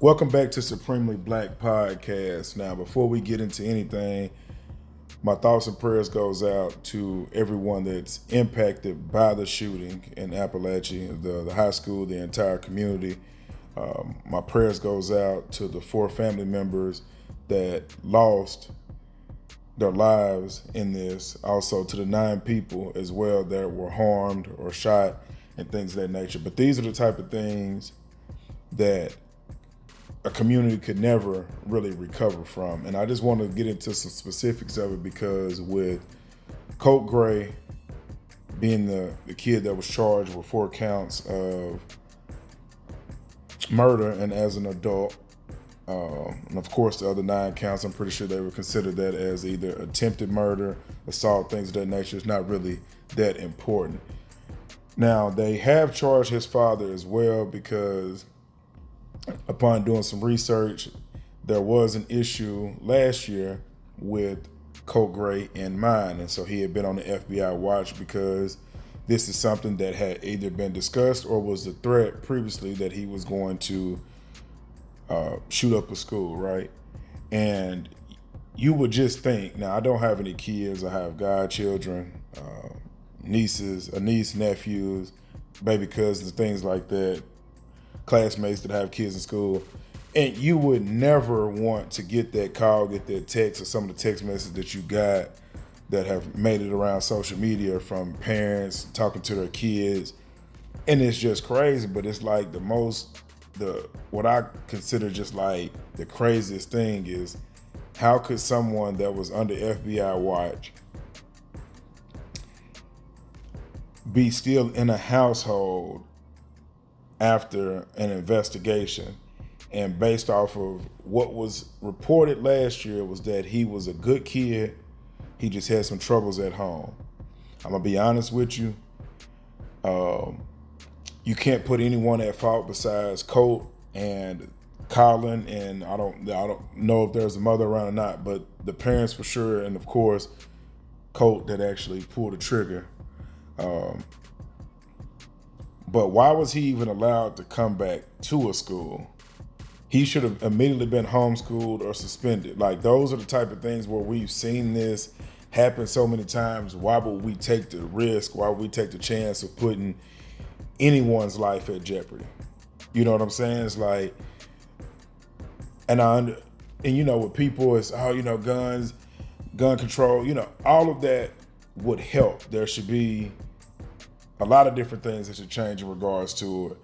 Welcome back to Supremely Black Podcast. Now, before we get into anything, my thoughts and prayers goes out to everyone that's impacted by the shooting in Appalachia, the high school, the entire community. My prayers goes out to the 4 family members that lost their lives in this. Also to the 9 people as well that were harmed or shot and things of that nature. But these are the type of things that a community could never really recover from. And I just want to get into some specifics of it because with Colt Gray being the kid that was charged with 4 counts of murder and as an adult, and of course the other 9 counts, I'm pretty sure they would consider that as either attempted murder, assault, things of that nature. It's not really that important. Now, they have charged his father as well because upon doing some research, there was an issue last year with Colt Gray and mine. And so he had been on the FBI watch because this is something that had either been discussed or was a threat previously that he was going to shoot up a school, right? And you would just think, now I don't have any kids, I have godchildren, nieces, a niece, nephews, baby cousins, things like that, classmates that have kids in school, and you would never want to get that call, get that text, or some of the text messages that you got that have made it around social media from parents talking to their kids. And it's just crazy, but it's like what I consider just like the craziest thing is how could someone that was under FBI watch be still in a household after an investigation, and based off of what was reported last year was that he was a good kid, he just had some troubles at home. I'm gonna be honest with you, you can't put anyone at fault besides Colt and Colin, and I don't know if there's a mother around or not, but the parents for sure, and of course Colt that actually pulled the trigger. But why was he even allowed to come back to a school? He should have immediately been homeschooled or suspended. Like, those are the type of things where we've seen this happen so many times. Why would we take the risk? Why would we take the chance of putting anyone's life at jeopardy? You know what I'm saying? It's like, and with people, it's, guns, gun control, all of that would help. There should be a lot of different things that should change in regards to it,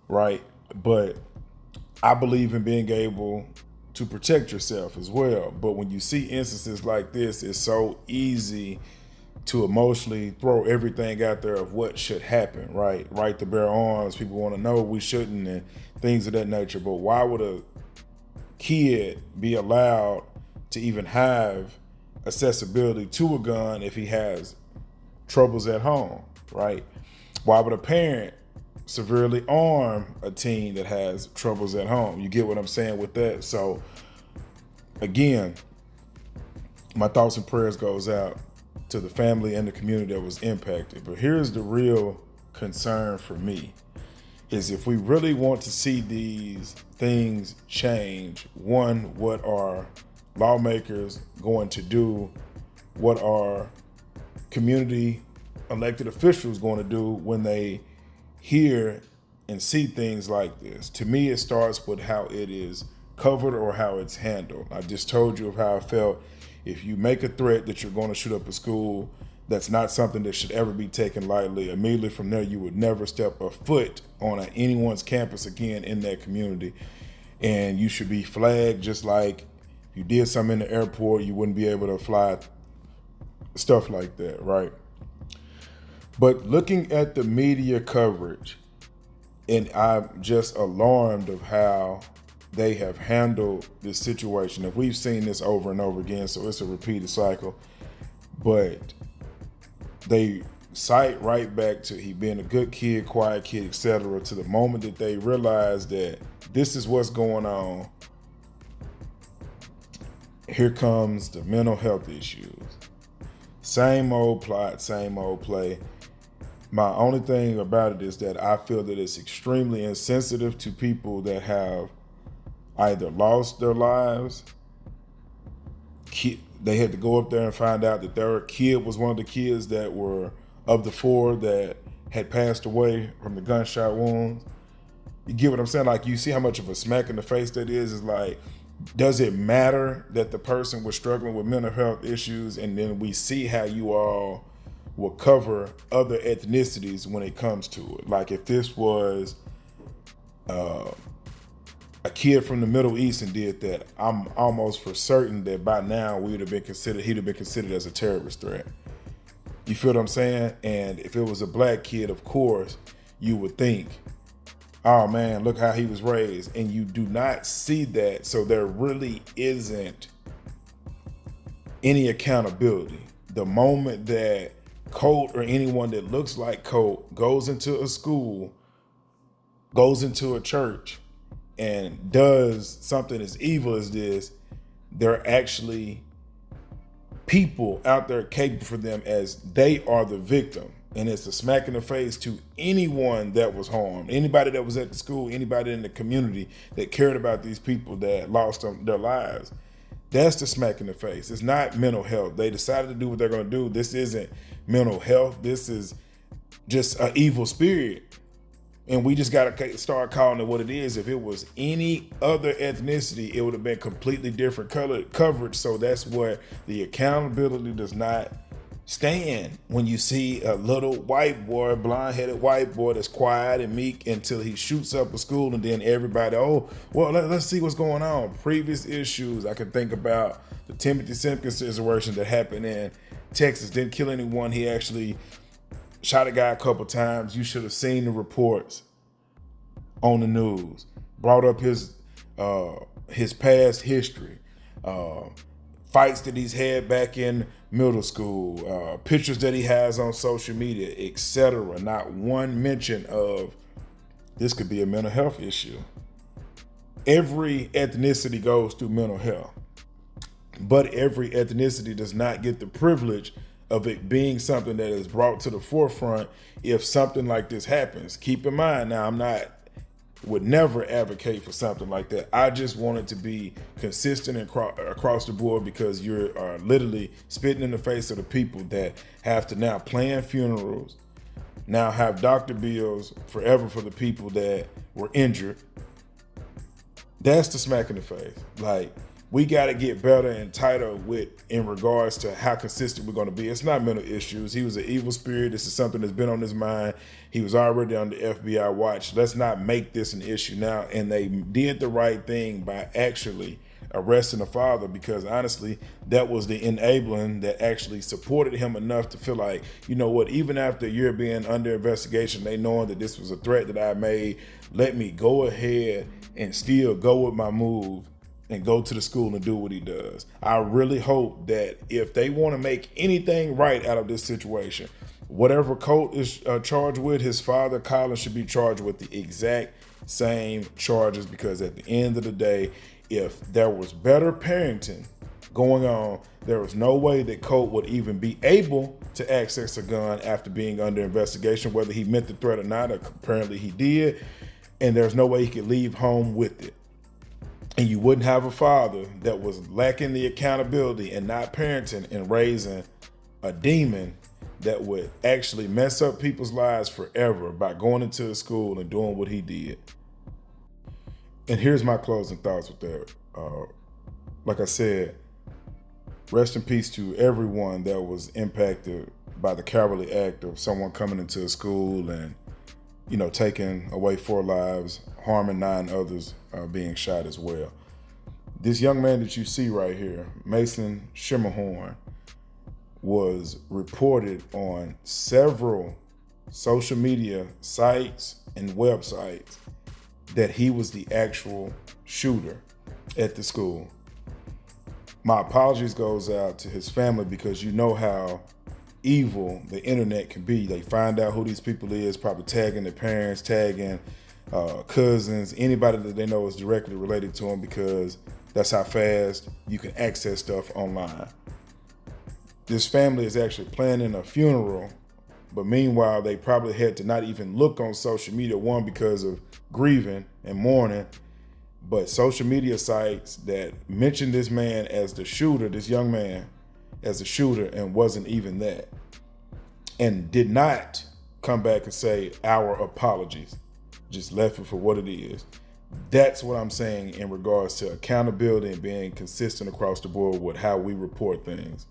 right? But I believe in being able to protect yourself as well. But when you see instances like this, it's so easy to emotionally throw everything out there of what should happen, right? Right to bear arms. People want to know we shouldn't and things of that nature. But why would a kid be allowed to even have accessibility to a gun if he has troubles at home, right? Why would a parent severely arm a teen that has troubles at home? You get what I'm saying with that? So again, my thoughts and prayers goes out to the family and the community that was impacted. But here's the real concern for me is if we really want to see these things change, one, what are lawmakers going to do? What are community elected officials going to do when they hear and see things like this? To me, it starts with how it is covered or how it's handled. I just told you of how I felt. If you make a threat that you're going to shoot up a school, that's not something that should ever be taken lightly. Immediately from there, you would never step a foot on anyone's campus again in that community. And you should be flagged, just like you did something in the airport, you wouldn't be able to fly, stuff like that, right? But looking at the media coverage, and I'm just alarmed of how they have handled this situation. If we've seen this over and over again, so it's a repeated cycle, but they cite right back to he being a good kid, quiet kid, etc., to the moment that they realize that this is what's going on. Here comes the mental health issues. Same old plot, same old play. My only thing about it is that I feel that it's extremely insensitive to people that have either lost their lives. They had to go up there and find out that their kid was one of the kids that were of the 4 that had passed away from the gunshot wounds. You get what I'm saying? Like, you see how much of a smack in the face that is? It's like, does it matter that the person was struggling with mental health issues? And then we see how you all will cover other ethnicities when it comes to it. Like, if this was a kid from the Middle East and did that, I'm almost for certain that by now he'd have been considered as a terrorist threat. You feel what I'm saying? And if it was a black kid, of course, you would think, oh man, look how he was raised. And you do not see that. So there really isn't any accountability. The moment that Colt or anyone that looks like Colt goes into a school, goes into a church, and does something as evil as this, there are actually people out there capable for them as they are the victim. And it's a smack in the face to anyone that was harmed, anybody that was at the school, anybody in the community that cared about these people that lost their lives. That's the smack in the face. It's not mental health. They decided to do what they're going to do. This isn't mental health. This is just an evil spirit. And we just got to start calling it what it is. If it was any other ethnicity, it would have been completely different coverage. So that's where the accountability does not stand. When you see a little white boy, blonde-headed white boy that's quiet and meek until he shoots up a school, and then everybody, oh, well, let's see what's going on. Previous issues, I can think about the Timothy Simpkins situation that happened in Texas. Didn't kill anyone. He actually shot a guy a couple times. You should have seen the reports on the news. Brought up his past history, fights that he's had back in middle school, pictures that he has on social media, etc. Not one mention of this could be a mental health issue. Every ethnicity goes through mental health, but every ethnicity does not get the privilege of it being something that is brought to the forefront if something like this happens. Keep in mind, now would never advocate for something like that. I just want it to be consistent and across the board, because you're literally spitting in the face of the people that have to now plan funerals, now have doctor bills forever for the people that were injured. That's the smack in the face. Like, we got to get better and tighter in regards to how consistent we're going to be. It's not mental issues. He was an evil spirit. This is something that's been on his mind. He was already on the FBI watch. Let's not make this an issue now. And they did the right thing by actually arresting the father, because honestly, that was the enabling that actually supported him enough to feel like, you know what, even after a year being under investigation, they knowing that this was a threat that I made, let me go ahead and still go with my move and go to the school and do what he does. I really hope that if they want to make anything right out of this situation, whatever Colt is charged with, his father, Colin, should be charged with the exact same charges, because at the end of the day, if there was better parenting going on, there was no way that Colt would even be able to access a gun after being under investigation, whether he meant the threat or not. Apparently he did, and there's no way he could leave home with it. And you wouldn't have a father that was lacking the accountability and not parenting and raising a demon that would actually mess up people's lives forever by going into a school and doing what he did. And here's my closing thoughts with that. Like I said, rest in peace to everyone that was impacted by the cowardly act of someone coming into a school and, you know, taking away 4 lives, harming 9 others, being shot as well. This young man that you see right here, Mason Shimmerhorn, was reported on several social media sites and websites that he was the actual shooter at the school. My apologies goes out to his family, because you know how evil the internet can be. They find out who these people is, probably tagging their parents, tagging cousins, anybody that they know is directly related to them, because that's how fast you can access stuff online. This family is actually planning a funeral, but meanwhile, they probably had to not even look on social media, one, because of grieving and mourning, But social media sites that mentioned this man as the shooter, this young man as the shooter, and wasn't even that, and did not come back and say our apologies, just left it for what it is. That's what I'm saying in regards to accountability and being consistent across the board with how we report things.